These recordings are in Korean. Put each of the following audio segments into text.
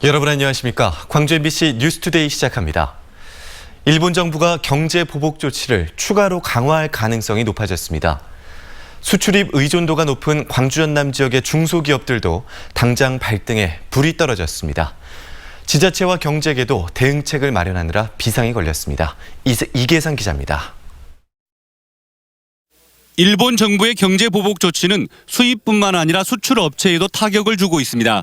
여러분 안녕하십니까? 광주 MBC 뉴스투데이 시작합니다. 일본 정부가 경제 보복 조치를 추가로 강화할 가능성이 높아졌습니다. 수출입 의존도가 높은 광주 전남 지역의 중소기업들도 당장 발등에 불이 떨어졌습니다. 지자체와 경제계도 대응책을 마련하느라 비상이 걸렸습니다. 이계상 기자입니다. 일본 정부의 경제 보복 조치는 수입뿐만 아니라 수출 업체에도 타격을 주고 있습니다.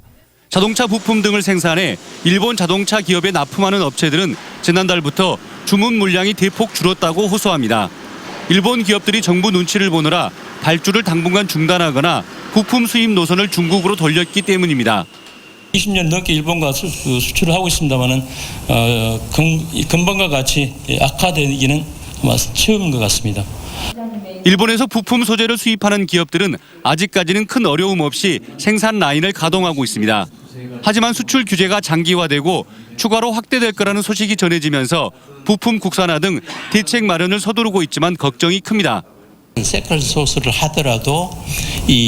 자동차 부품 등을 생산해 일본 자동차 기업에 납품하는 업체들은 지난달부터 주문 물량이 대폭 줄었다고 호소합니다. 일본 기업들이 정부 눈치를 보느라 발주를 당분간 중단하거나 부품 수입 노선을 중국으로 돌렸기 때문입니다. 20년 넘게 일본과 수출을 하고 있습니다만은 금방과 같이 악화되기는 아마 처음인 것 같습니다. 일본에서 부품 소재를 수입하는 기업들은 아직까지는 큰 어려움 없이 생산 라인을 가동하고 있습니다. 하지만 수출 규제가 장기화되고 추가로 확대될 거라는 소식이 전해지면서 부품 국산화 등 대책 마련을 서두르고 있지만 걱정이 큽니다. 세컨 소스를 하더라도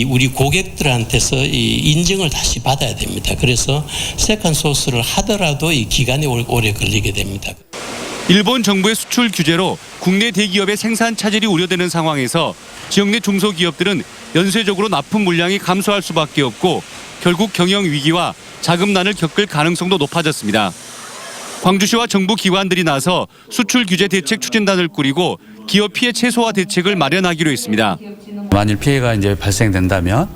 우리 고객들한테서 인증을 다시 받아야 됩니다. 그래서 세컨 소스를 하더라도 이 기간이 오래 걸리게 됩니다. 일본 정부의 수출 규제로 국내 대기업의 생산 차질이 우려되는 상황에서 지역 내 중소기업들은 연쇄적으로 납품 물량이 감소할 수밖에 없고 결국 경영 위기와 자금난을 겪을 가능성도 높아졌습니다. 광주시와 정부 기관들이 나서 수출 규제 대책 추진단을 꾸리고 기업 피해 최소화 대책을 마련하기로 했습니다. 만일 피해가 이제 발생된다면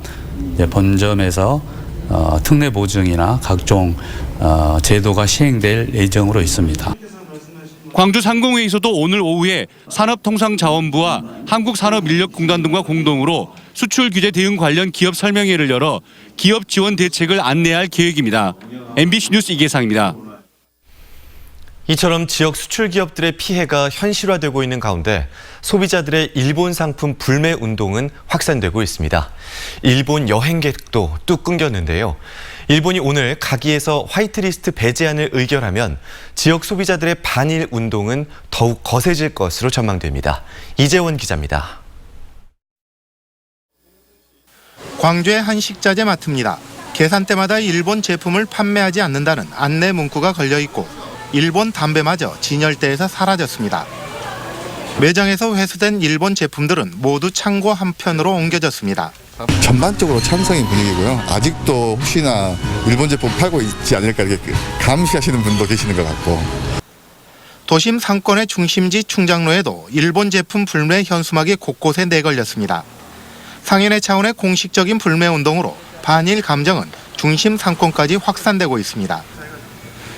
본점에서 특례 보증이나 각종 제도가 시행될 예정으로 있습니다. 광주 상공회의소도 오늘 오후에 산업통상자원부와 한국산업인력공단 등과 공동으로 수출 규제 대응 관련 기업 설명회를 열어 기업 지원 대책을 안내할 계획입니다. MBC 뉴스 이계상입니다. 이처럼 지역 수출 기업들의 피해가 현실화되고 있는 가운데 소비자들의 일본 상품 불매 운동은 확산되고 있습니다. 일본 여행객도 뚝 끊겼는데요. 일본이 오늘 가기에서 화이트리스트 배제안을 의결하면 지역 소비자들의 반일 운동은 더욱 거세질 것으로 전망됩니다. 이재원 기자입니다. 광주의 한 식자재 마트입니다. 계산대마다 일본 제품을 판매하지 않는다는 안내 문구가 걸려 있고 일본 담배마저 진열대에서 사라졌습니다. 매장에서 회수된 일본 제품들은 모두 창고 한편으로 옮겨졌습니다. 전반적으로 찬성인 분위기고요. 아직도 혹시나 일본 제품 팔고 있지 않을까 이렇게 감시하시는 분도 계시는 것 같고. 도심 상권의 중심지 충장로에도 일본 제품 불매 현수막이 곳곳에 내걸렸습니다. 상인의 차원의 공식적인 불매 운동으로 반일 감정은 중심 상권까지 확산되고 있습니다.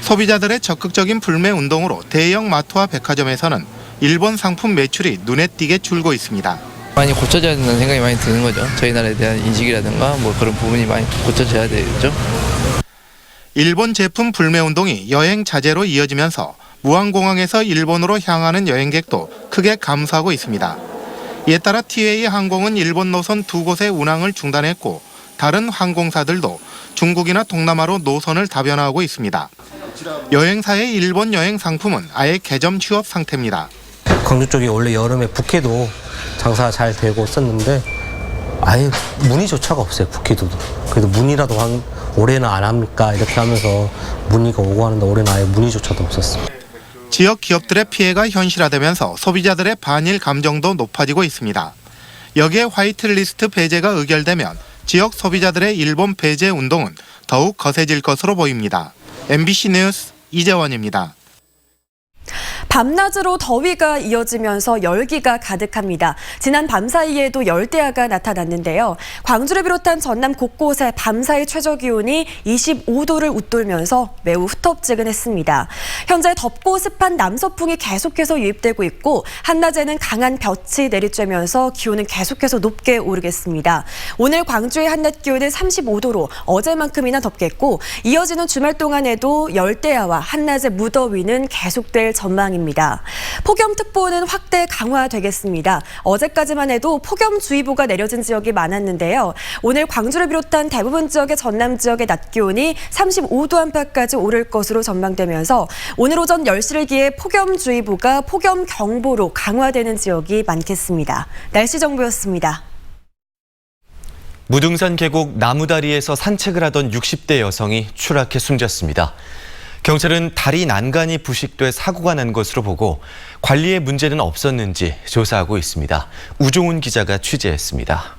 소비자들의 적극적인 불매 운동으로 대형 마트와 백화점에서는 일본 상품 매출이 눈에 띄게 줄고 있습니다. 많이 고쳐져야 된다는 생각이 많이 드는 거죠. 저희 나라에 대한 인식이라든가 그런 부분이 많이 고쳐져야 되겠죠. 일본 제품 불매 운동이 여행 자제로 이어지면서 무안공항에서 일본으로 향하는 여행객도 크게 감소하고 있습니다. 이에 따라 TA 항공은 일본 노선 2곳의 운항을 중단했고 다른 항공사들도 중국이나 동남아로 노선을 다변화하고 있습니다. 여행사의 일본 여행 상품은 아예 개점 휴업 상태입니다. 광주 쪽이 원래 여름에 북해도 장사가 잘 되고 있었는데 아예 문의조차가 없어요. 북해도도. 그래도 문의라도 올해는 안 합니까? 이렇게 하면서 문의가 오고 하는데 올해는 아예 문의조차도 없었어요. 지역 기업들의 피해가 현실화되면서 소비자들의 반일 감정도 높아지고 있습니다. 여기에 화이트리스트 배제가 의결되면 지역 소비자들의 일본 배제 운동은 더욱 거세질 것으로 보입니다. MBC 뉴스 이재원입니다. 밤낮으로 더위가 이어지면서 열기가 가득합니다. 지난 밤 사이에도 열대야가 나타났는데요. 광주를 비롯한 전남 곳곳에 밤사이 최저기온이 25도를 웃돌면서 매우 후텁지근했습니다. 현재 덥고 습한 남서풍이 계속해서 유입되고 있고 한낮에는 강한 볕이 내리쬐면서 기온은 계속해서 높게 오르겠습니다. 오늘 광주의 한낮 기온은 35도로 어제만큼이나 덥겠고 이어지는 주말 동안에도 열대야와 한낮의 무더위는 계속될 전망입니다. 폭염특보는 확대 강화되겠습니다. 어제까지만 해도 폭염주의보가 내려진 지역이 많았는데요. 오늘 광주를 비롯한 대부분 지역의 전남 지역의 낮 기온이 35도 안팎까지 오를 것으로 전망되면서 오늘 오전 10시를 기해 폭염주의보가 폭염경보로 강화되는 지역이 많겠습니다. 날씨 정보였습니다. 무등산 계곡 나무다리에서 산책을 하던 60대 여성이 추락해 숨졌습니다. 경찰은 다리 난간이 부식돼 사고가 난 것으로 보고 관리에 문제는 없었는지 조사하고 있습니다. 우종훈 기자가 취재했습니다.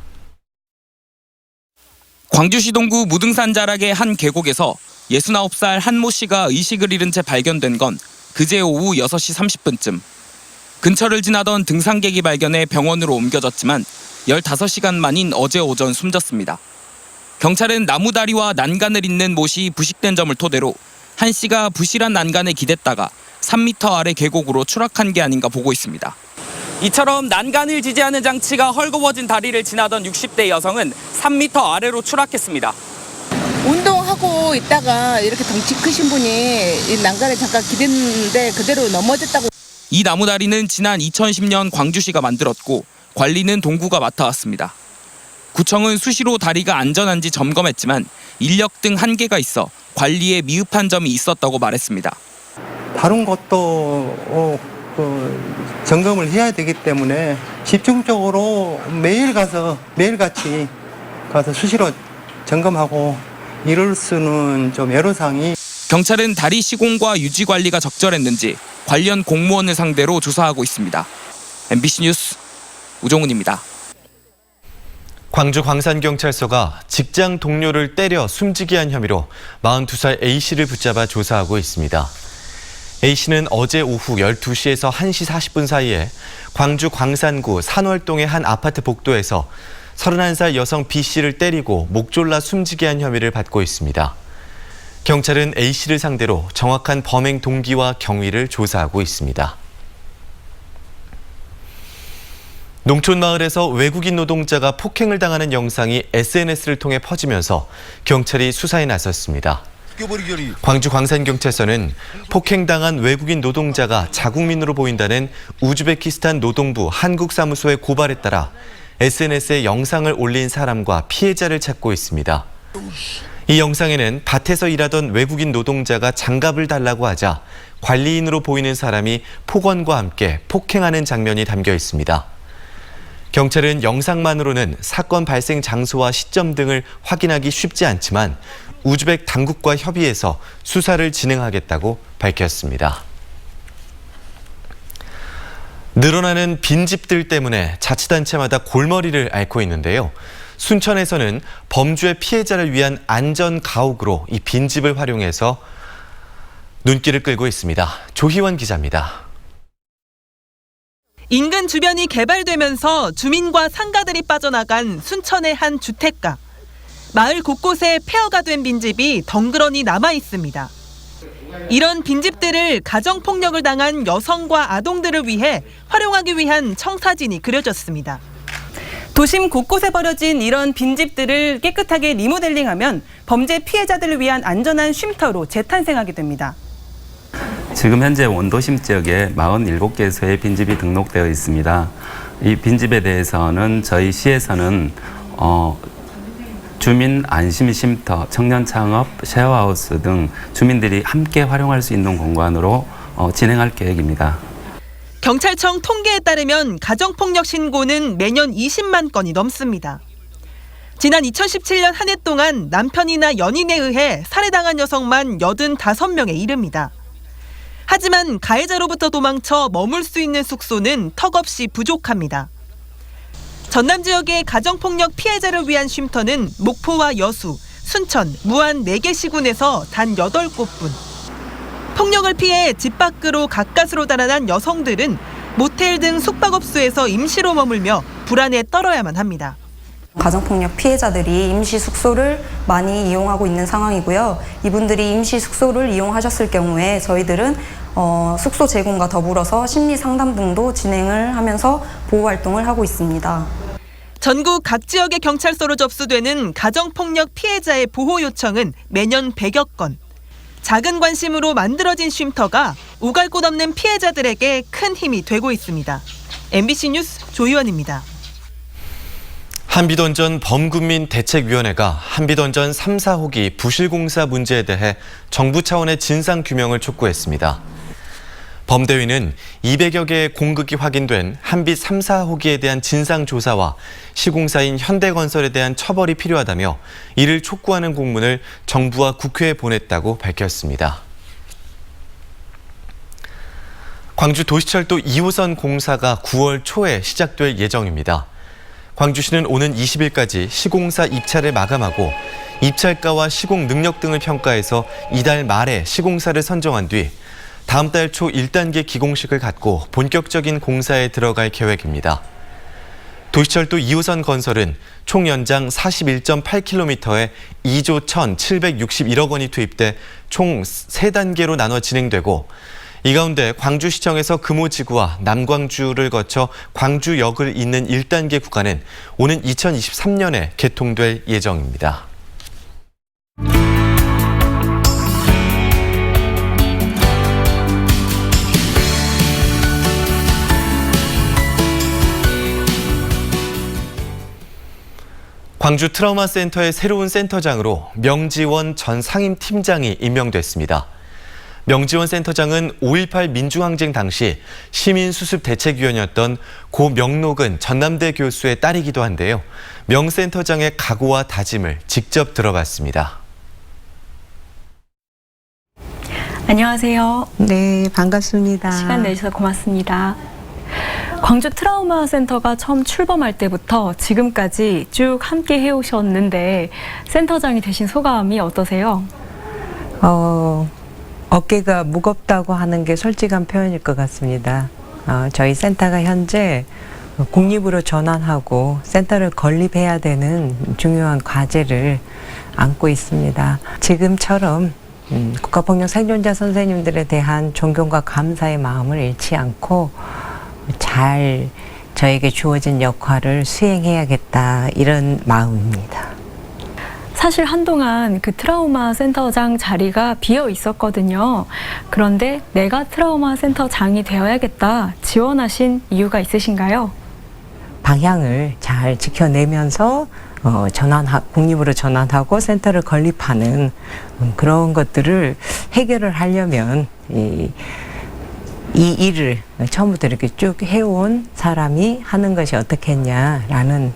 광주시 동구 무등산 자락의 한 계곡에서 69살 한 모 씨가 의식을 잃은 채 발견된 건 그제 오후 6시 30분쯤. 근처를 지나던 등산객이 발견해 병원으로 옮겨졌지만 15시간 만인 어제 오전 숨졌습니다. 경찰은 나무다리와 난간을 잇는 못이 부식된 점을 토대로 한 씨가 부실한 난간에 기댔다가 3m 아래 계곡으로 추락한 게 아닌가 보고 있습니다. 이처럼 난간을 지지하는 장치가 헐거워진 다리를 지나던 60대 여성은 3m 아래로 추락했습니다. 운동하고 있다가 이렇게 덩치 크신 분이 이 난간에 잠깐 기댔는데 그대로 넘어졌다고. 이 나무다리는 지난 2010년 광주시가 만들었고 관리는 동구가 맡아왔습니다. 구청은 수시로 다리가 안전한지 점검했지만 인력 등 한계가 있어 관리에 미흡한 점이 있었다고 말했습니다. 다른 것도 점검을 해야 되기 때문에 집중적으로 매일같이 가서 수시로 점검하고 이럴 수는 좀 애로사항이. 경찰은 다리 시공과 유지 관리가 적절했는지 관련 공무원을 상대로 조사하고 있습니다. MBC 뉴스 우종훈입니다. 광주 광산경찰서가 직장 동료를 때려 숨지게 한 혐의로 42살 A씨를 붙잡아 조사하고 있습니다. A씨는 어제 오후 12시에서 1시 40분 사이에 광주 광산구 산월동의 한 아파트 복도에서 31살 여성 B씨를 때리고 목 졸라 숨지게 한 혐의를 받고 있습니다. 경찰은 A씨를 상대로 정확한 범행 동기와 경위를 조사하고 있습니다. 농촌 마을에서 외국인 노동자가 폭행을 당하는 영상이 SNS를 통해 퍼지면서 경찰이 수사에 나섰습니다. 광주 광산경찰서는 폭행당한 외국인 노동자가 자국민으로 보인다는 우즈베키스탄 노동부 한국사무소의 고발에 따라 SNS에 영상을 올린 사람과 피해자를 찾고 있습니다. 이 영상에는 밭에서 일하던 외국인 노동자가 장갑을 달라고 하자 관리인으로 보이는 사람이 폭언과 함께 폭행하는 장면이 담겨 있습니다. 경찰은 영상만으로는 사건 발생 장소와 시점 등을 확인하기 쉽지 않지만 우즈벡 당국과 협의해서 수사를 진행하겠다고 밝혔습니다. 늘어나는 빈집들 때문에 자치단체마다 골머리를 앓고 있는데요. 순천에서는 범죄 피해자를 위한 안전 가옥으로 이 빈집을 활용해서 눈길을 끌고 있습니다. 조희원 기자입니다. 인근 주변이 개발되면서 주민과 상가들이 빠져나간 순천의 한 주택가. 마을 곳곳에 폐허가 된 빈집이 덩그러니 남아 있습니다. 이런 빈집들을 가정폭력을 당한 여성과 아동들을 위해 활용하기 위한 청사진이 그려졌습니다. 도심 곳곳에 버려진 이런 빈집들을 깨끗하게 리모델링하면 범죄 피해자들을 위한 안전한 쉼터로 재탄생하게 됩니다. 지금 현재 원도심 지역에 47개소의 빈집이 등록되어 있습니다. 이 빈집에 대해서는 저희 시에서는 주민 안심 쉼터, 청년 창업, 쉐어하우스 등 주민들이 함께 활용할 수 있는 공간으로 진행할 계획입니다. 경찰청 통계에 따르면 가정폭력 신고는 매년 20만 건이 넘습니다. 지난 2017년 한 해 동안 남편이나 연인에 의해 살해당한 여성만 85명에 이릅니다. 하지만 가해자로부터 도망쳐 머물 수 있는 숙소는 턱없이 부족합니다. 전남 지역의 가정폭력 피해자를 위한 쉼터는 목포와 여수, 순천, 무안 4개 시군에서 단 8곳뿐. 폭력을 피해 집 밖으로 가까스로 달아난 여성들은 모텔 등 숙박업소에서 임시로 머물며 불안에 떨어야만 합니다. 가정폭력 피해자들이 임시 숙소를 많이 이용하고 있는 상황이고요. 이분들이 임시 숙소를 이용하셨을 경우에 저희들은 숙소 제공과 더불어서 심리 상담 등도 진행을 하면서 보호 활동을 하고 있습니다. 전국 각 지역의 경찰서로 접수되는 가정폭력 피해자의 보호 요청은 매년 100여 건. 작은 관심으로 만들어진 쉼터가 오갈 곳 없는 피해자들에게 큰 힘이 되고 있습니다. MBC 뉴스 조희원입니다. 한비던전 범국민대책위원회가 한비던전 3, 4호기 부실공사 문제에 대해 정부 차원의 진상규명을 촉구했습니다. 범대위는 200여 개의 공급이 확인된 한빛 3, 4호기에 대한 진상조사와 시공사인 현대건설에 대한 처벌이 필요하다며 이를 촉구하는 공문을 정부와 국회에 보냈다고 밝혔습니다. 광주 도시철도 2호선 공사가 9월 초에 시작될 예정입니다. 광주시는 오는 20일까지 시공사 입찰을 마감하고 입찰가와 시공 능력 등을 평가해서 이달 말에 시공사를 선정한 뒤 다음 달 초 1단계 기공식을 갖고 본격적인 공사에 들어갈 계획입니다. 도시철도 2호선 건설은 총 연장 41.8km에 2조 1,761억 원이 투입돼 총 3단계로 나눠 진행되고 이 가운데 광주시청에서 금호지구와 남광주를 거쳐 광주역을 잇는 1단계 구간은 오는 2023년에 개통될 예정입니다. 광주 트라우마 센터의 새로운 센터장으로 명지원 전 상임팀장이 임명됐습니다. 명지원 센터장은 5.18 민주항쟁 당시 시민수습대책위원이었던 고 명록은 전남대 교수의 딸이기도 한데요. 명 센터장의 각오와 다짐을 직접 들어봤습니다. 안녕하세요. 네, 반갑습니다. 시간 내주셔서 고맙습니다. 광주 트라우마 센터가 처음 출범할 때부터 지금까지 쭉 함께 해오셨는데 센터장이 되신 소감이 어떠세요? 어깨가 무겁다고 하는 게 솔직한 표현일 것 같습니다. 저희 센터가 현재 국립으로 전환하고 센터를 건립해야 되는 중요한 과제를 안고 있습니다. 지금처럼 국가폭력 생존자 선생님들에 대한 존경과 감사의 마음을 잃지 않고 잘 저에게 주어진 역할을 수행해야겠다 이런 마음입니다. 사실 한동안 그 트라우마 센터장 자리가 비어 있었거든요. 그런데 내가 트라우마 센터장이 되어야겠다 지원하신 이유가 있으신가요? 방향을 잘 지켜내면서 국립으로 전환하고 센터를 건립하는 그런 것들을 해결을 하려면 이 일을 처음부터 이렇게 쭉 해온 사람이 하는 것이 어떻겠냐라는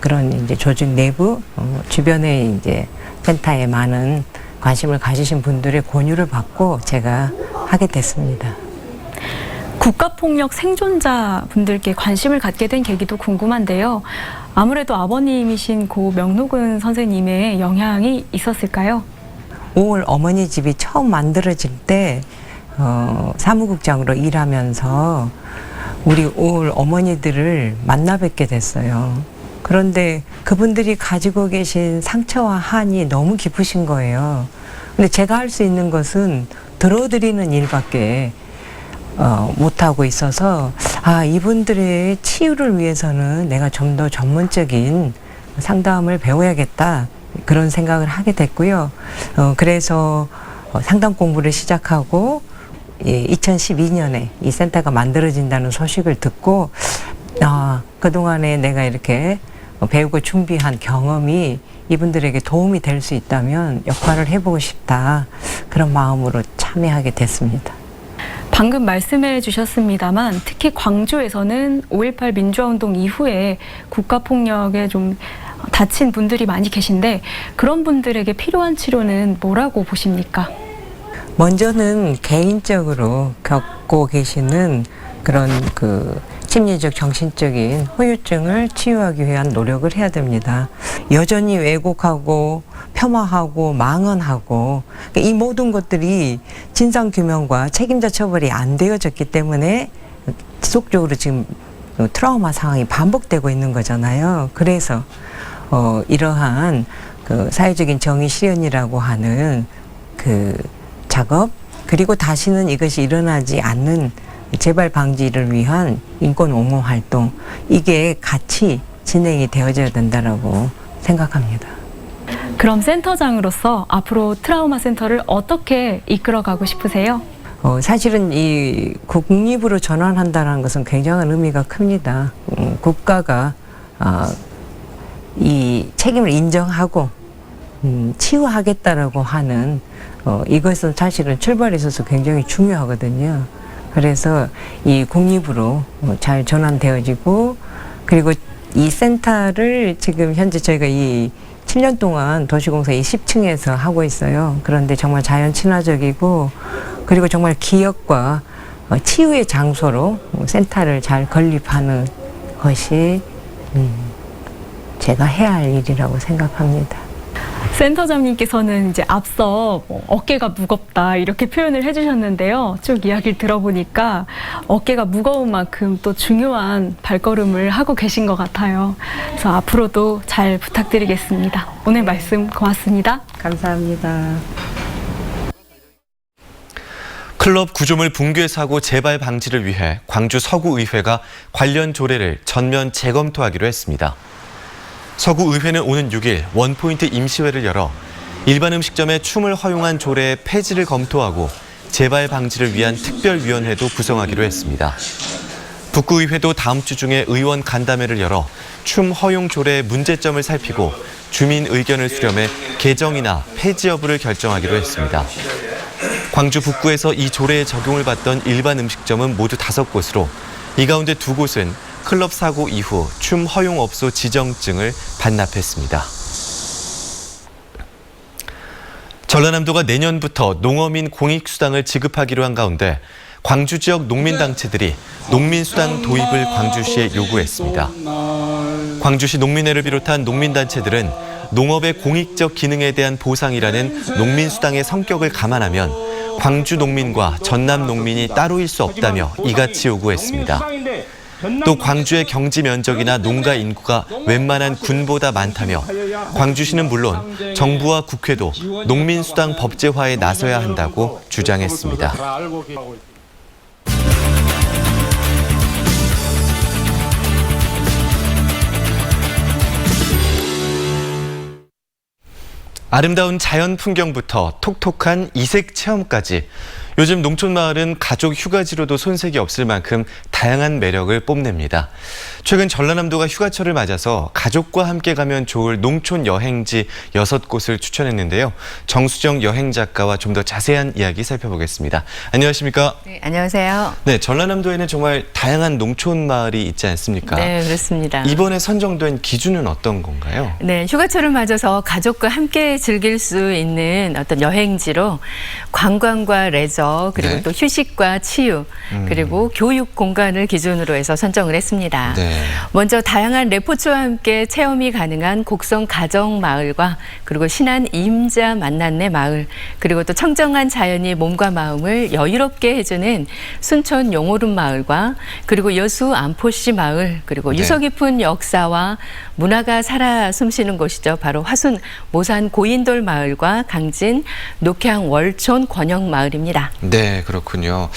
그런 이제 조직 내부 주변에 이제 센터에 많은 관심을 가지신 분들의 권유를 받고 제가 하게 됐습니다. 국가폭력 생존자 분들께 관심을 갖게 된 계기도 궁금한데요. 아무래도 아버님이신 고 명록은 선생님의 영향이 있었을까요? 5월 어머니 집이 처음 만들어질 때 사무국장으로 일하면서 우리 5월 어머니들을 만나 뵙게 됐어요. 그런데 그분들이 가지고 계신 상처와 한이 너무 깊으신 거예요. 근데 제가 할 수 있는 것은 들어드리는 일밖에 못하고 있어서 이분들의 치유를 위해서는 내가 좀 더 전문적인 상담을 배워야겠다 그런 생각을 하게 됐고요. 그래서 상담 공부를 시작하고 2012년에 이 센터가 만들어진다는 소식을 듣고 그동안에 내가 이렇게 배우고 준비한 경험이 이분들에게 도움이 될 수 있다면 역할을 해보고 싶다 그런 마음으로 참여하게 됐습니다. 방금 말씀해 주셨습니다만 특히 광주에서는 5.18 민주화운동 이후에 국가폭력에 좀 다친 분들이 많이 계신데 그런 분들에게 필요한 치료는 뭐라고 보십니까? 먼저는 개인적으로 겪고 계시는 그런 심리적 정신적인 후유증을 치유하기 위한 노력을 해야 됩니다. 여전히 왜곡하고 폄하하고 망언하고 이 모든 것들이 진상규명과 책임자 처벌이 안 되어졌기 때문에 지속적으로 지금 트라우마 상황이 반복되고 있는 거잖아요. 그래서 이러한 사회적인 정의 실현이라고 하는 작업 그리고 다시는 이것이 일어나지 않는 재발 방지를 위한 인권 옹호 활동 이게 같이 진행이 되어져야 된다라고 생각합니다. 그럼 센터장으로서 앞으로 트라우마 센터를 어떻게 이끌어가고 싶으세요? 사실은 이 국립으로 전환한다는 것은 굉장한 의미가 큽니다. 국가가 이 책임을 인정하고 치유하겠다라고 하는 이것은 사실은 출발에 있어서 굉장히 중요하거든요. 그래서 이 국립으로 잘 전환되어지고, 그리고 이 센터를 지금 현재 저희가 이 7년 동안 도시공사 이 10층에서 하고 있어요. 그런데 정말 자연 친화적이고, 그리고 정말 기억과 치유의 장소로 센터를 잘 건립하는 것이 제가 해야 할 일이라고 생각합니다. 센터장님께서는 이제 앞서 어깨가 무겁다 이렇게 표현을 해주셨는데요. 쭉 이야기를 들어보니까 어깨가 무거운 만큼 또 중요한 발걸음을 하고 계신 것 같아요. 그래서 앞으로도 잘 부탁드리겠습니다. 오늘 말씀 고맙습니다. 감사합니다. 클럽 구조물 붕괴 사고 재발 방지를 위해 광주 서구의회가 관련 조례를 전면 재검토하기로 했습니다. 서구의회는 오는 6일 원포인트 임시회를 열어 일반 음식점에 춤을 허용한 조례의 폐지를 검토하고 재발 방지를 위한 특별위원회도 구성하기로 했습니다. 북구의회도 다음 주 중에 의원 간담회를 열어 춤 허용 조례의 문제점을 살피고 주민 의견을 수렴해 개정이나 폐지 여부를 결정하기로 했습니다. 광주 북구에서 이 조례의 적용을 받던 일반 음식점은 모두 5곳으로 이 가운데 2곳은 클럽 사고 이후 춤 허용업소 지정증을 반납했습니다. 전라남도가 내년부터 농어민 공익수당을 지급하기로 한 가운데 광주 지역 농민단체들이 농민수당 도입을 광주시에 요구했습니다. 광주시 농민회를 비롯한 농민단체들은 농업의 공익적 기능에 대한 보상이라는 농민수당의 성격을 감안하면 광주 농민과 전남 농민이 따로일 수 없다며 이같이 요구했습니다. 또 광주의 경지 면적이나 농가 인구가 웬만한 군보다 많다며 광주시는 물론 정부와 국회도 농민수당 법제화에 나서야 한다고 주장했습니다. 아름다운 자연 풍경부터 톡톡한 이색 체험까지 요즘 농촌 마을은 가족 휴가지로도 손색이 없을 만큼 다양한 매력을 뽐냅니다. 최근 전라남도가 휴가철을 맞아서 가족과 함께 가면 좋을 농촌 여행지 6곳을 추천했는데요. 정수정 여행 작가와 좀 더 자세한 이야기 살펴보겠습니다. 안녕하십니까? 네, 안녕하세요. 네, 전라남도에는 정말 다양한 농촌 마을이 있지 않습니까? 네, 그렇습니다. 이번에 선정된 기준은 어떤 건가요? 네, 휴가철을 맞아서 가족과 함께 즐길 수 있는 어떤 여행지로 관광과 레저, 그리고 네. 또 휴식과 치유, 그리고 교육 공간을 기준으로 해서 선정을 했습니다. 네. 먼저 다양한 레포츠와 함께 체험이 가능한 곡성 가정마을과 그리고 신안 임자 만난내 마을, 그리고 또 청정한 자연이 몸과 마음을 여유롭게 해주는 순천 용오름 마을과 그리고 여수 안포시 마을, 그리고 네. 유서 깊은 역사와 문화가 살아 숨쉬는 곳이죠. 바로 화순 모산 고인돌 마을과 강진 녹향 월촌 권영 마을입니다. 네, 그렇군요.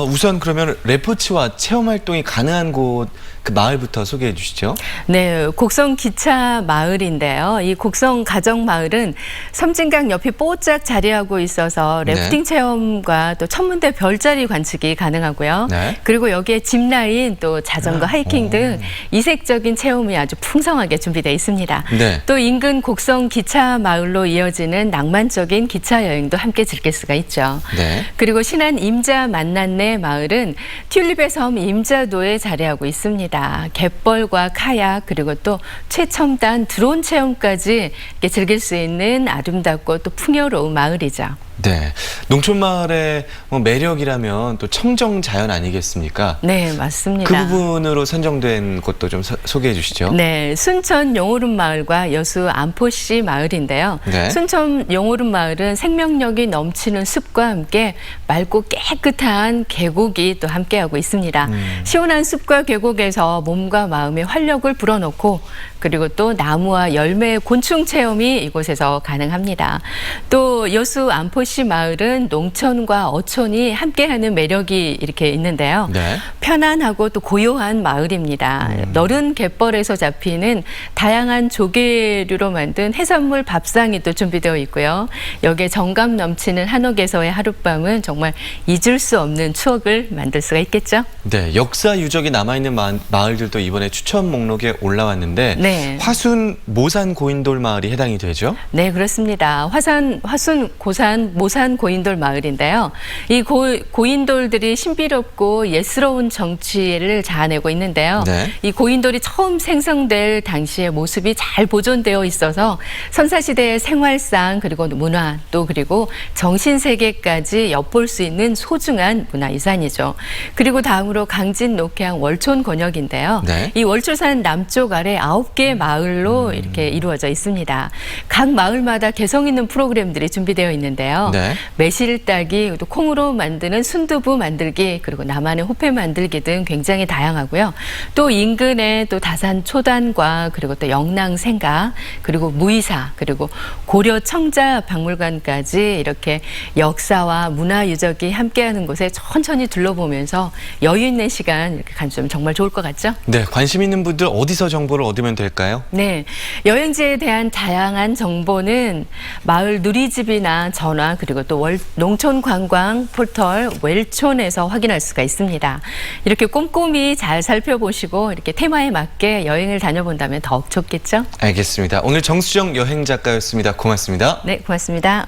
우선 그러면 레포츠와 체험 활동이 가능한 곳, 그 마을부터 소개해 주시죠. 네, 곡성 기차 마을인데요. 이 곡성 가정 마을은 섬진강 옆이 뽀짝 자리하고 있어서 래프팅 체험과 또 천문대 별자리 관측이 가능하고요. 네. 그리고 여기에 짚라인, 또 자전거 하이킹 등 이색적인 체험이 아주 풍성하게 준비되어 있습니다. 네. 또 인근 곡성 기차 마을로 이어지는 낭만적인 기차 여행도 함께 즐길 수가 있죠. 네. 그리고 신안 임자 만난내 마을은 튤립의 섬 임자도에 자리하고 있습니다. 갯벌과 카약, 그리고 또 최첨단 드론 체험까지 이렇게 즐길 수 있는 아름답고 또 풍요로운 마을이죠. 네, 농촌 마을의 매력이라면 또 청정 자연 아니겠습니까? 네, 맞습니다. 그 부분으로 선정된 곳도 좀 소개해 주시죠. 네, 순천 용오름 마을과 여수 안포시 마을인데요. 네. 순천 용오름 마을은 생명력이 넘치는 숲과 함께 맑고 깨끗한 계곡이 또 함께하고 있습니다. 시원한 숲과 계곡에서 몸과 마음의 활력을 불어넣고 그리고 또 나무와 열매의 곤충 체험이 이곳에서 가능합니다. 또 여수 안포시 마을은 농촌과 어촌이 함께하는 매력이 이렇게 있는데요. 네. 편안하고 또 고요한 마을입니다. 너른 갯벌에서 잡히는 다양한 조개류로 만든 해산물 밥상이 또 준비되어 있고요. 여기에 정감 넘치는 한옥에서의 하룻밤은 정말 잊을 수 없는 추억을 만들 수가 있겠죠. 네, 역사 유적이 남아있는 마을들도 이번에 추천 목록에 올라왔는데 네. 네. 화순 모산 고인돌 마을이 해당이 되죠? 네, 그렇습니다. 화순 고산 모산 고인돌 마을인데요. 이 고인돌들이 신비롭고 예스러운 정치를 자아내고 있는데요. 네. 이 고인돌이 처음 생성될 당시의 모습이 잘 보존되어 있어서 선사시대의 생활상 그리고 문화 또 그리고 정신세계까지 엿볼 수 있는 소중한 문화유산이죠. 그리고 다음으로 강진 녹해항 월촌 권역인데요. 네. 이 월초산 남쪽 아래 9개 마을로 이렇게 이루어져 있습니다. 각 마을마다 개성 있는 프로그램들이 준비되어 있는데요. 네. 매실 따기, 또 콩으로 만드는 순두부 만들기, 그리고 나만의 호패 만들기 등 굉장히 다양하고요. 또 인근에 또 다산 초단과 그리고 또 영랑 생가, 그리고 무이사, 그리고 고려 청자 박물관까지 이렇게 역사와 문화 유적이 함께하는 곳에 천천히 둘러보면서 여유 있는 시간 이렇게 가주면 정말 좋을 것 같죠? 네, 관심 있는 분들 어디서 정보를 얻으면 될까요? 네, 여행지에 대한 다양한 정보는 마을 누리집이나 전화 그리고 또 농촌 관광 포털 웰촌에서 확인할 수가 있습니다. 이렇게 꼼꼼히 잘 살펴보시고 이렇게 테마에 맞게 여행을 다녀본다면 더욱 좋겠죠? 알겠습니다. 오늘 정수정 여행 작가였습니다. 고맙습니다. 네, 고맙습니다.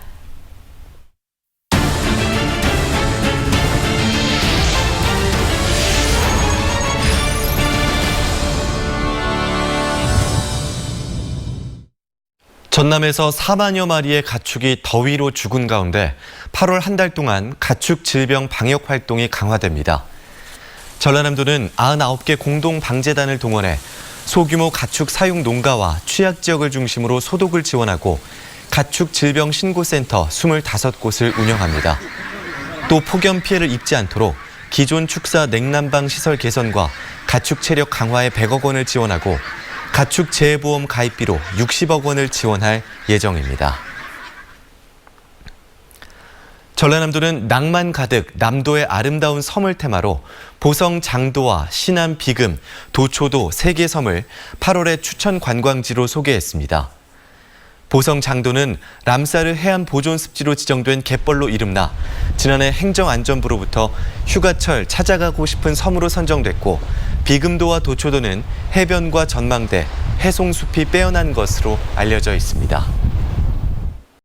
전남에서 4만여 마리의 가축이 더위로 죽은 가운데 8월 한 달 동안 가축 질병 방역 활동이 강화됩니다. 전라남도는 99개 공동방재단을 동원해 소규모 가축 사육 농가와 취약 지역을 중심으로 소독을 지원하고 가축 질병 신고센터 25곳을 운영합니다. 또 폭염 피해를 입지 않도록 기존 축사 냉난방 시설 개선과 가축 체력 강화에 100억 원을 지원하고 가축 재해보험 가입비로 60억 원을 지원할 예정입니다. 전라남도는 낭만 가득 남도의 아름다운 섬을 테마로 보성 장도와 신안 비금, 도초도 3개 섬을 8월에 추천 관광지로 소개했습니다. 보성 장도는 람사르 해안 보존 습지로 지정된 갯벌로 이름나 지난해 행정안전부로부터 휴가철 찾아가고 싶은 섬으로 선정됐고 비금도와 도초도는 해변과 전망대, 해송숲이 빼어난 것으로 알려져 있습니다.